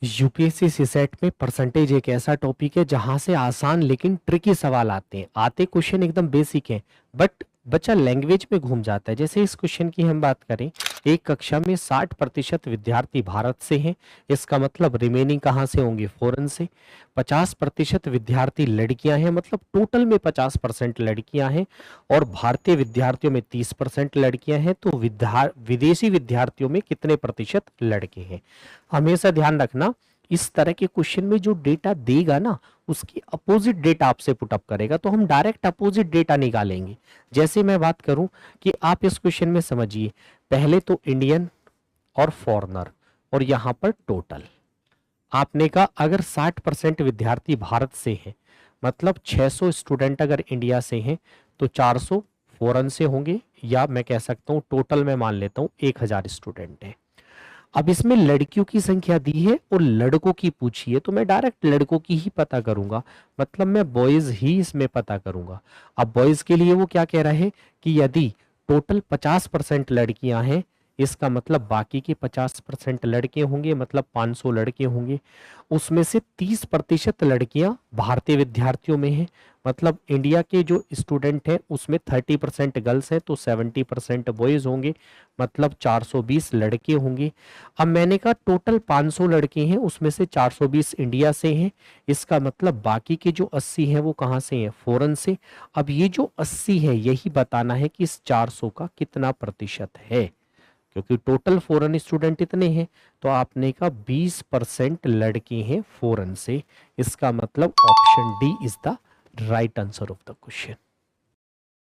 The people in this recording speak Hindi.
यूपीएससी सीसेट में परसेंटेज एक ऐसा टॉपिक है जहां से आसान लेकिन ट्रिकी सवाल आते हैं। आते क्वेश्चन एकदम बेसिक हैं, बट बच्चा लैंग्वेज में घूम जाता है। जैसे इस क्वेश्चन की हम बात करें, एक कक्षा में 60% विद्यार्थी भारत से हैं, इसका मतलब रिमेनिंग कहाँ से होंगे? फॉरेन से। 50% विद्यार्थी लड़कियां हैं, मतलब टोटल में 50% लड़कियां हैं, और भारतीय विद्यार्थियों में 30% लड़कियां हैं, तो विदेशी विद्यार्थियों में कितने प्रतिशत लड़के हैं? हमेशा ध्यान रखना, इस तरह के क्वेश्चन में जो डेटा देगा ना, उसकी अपोजिट डेटा आपसे पुटअप करेगा, तो हम डायरेक्ट अपोजिट डेटा निकालेंगे। जैसे मैं बात करूं कि आप इस क्वेश्चन में समझिए, पहले तो इंडियन और फॉरेनर, और यहां पर टोटल। आपने कहा अगर 60% विद्यार्थी भारत से हैं, मतलब 600 स्टूडेंट अगर इंडिया से हैं, तो 400 फॉरेन से होंगे, या मैं कह सकता हूं टोटल में मान लेता हूं 1000 स्टूडेंट है। अब इसमें लड़कियों की संख्या दी है और लड़कों की पूछी है, तो मैं डायरेक्ट लड़कों की ही पता करूंगा, मतलब मैं बॉयज ही इसमें पता करूंगा। अब बॉयज के लिए वो क्या कह रहा है कि यदि टोटल 50% लड़कियां हैं, इसका मतलब बाकी के 50% लड़के होंगे, मतलब 500 लड़के होंगे। उसमें से 30% लड़कियां भारतीय विद्यार्थियों में हैं, मतलब इंडिया के जो स्टूडेंट हैं उसमें 30% गर्ल्स हैं, तो 70% बॉयज होंगे, मतलब 420 लड़के होंगे। अब मैंने कहा टोटल 500 लड़के हैं, उसमें से 420 इंडिया से हैं, इसका मतलब बाकी के जो 80 हैं वो कहाँ से हैं? फॉरेन से। अब ये जो 80 है यही बताना है कि इस 400 का कितना प्रतिशत है, क्योंकि टोटल फॉरेन स्टूडेंट इतने हैं, तो आपने कहा 20% लड़के हैं फॉरेन से। इसका मतलब option D is the right answer of the question.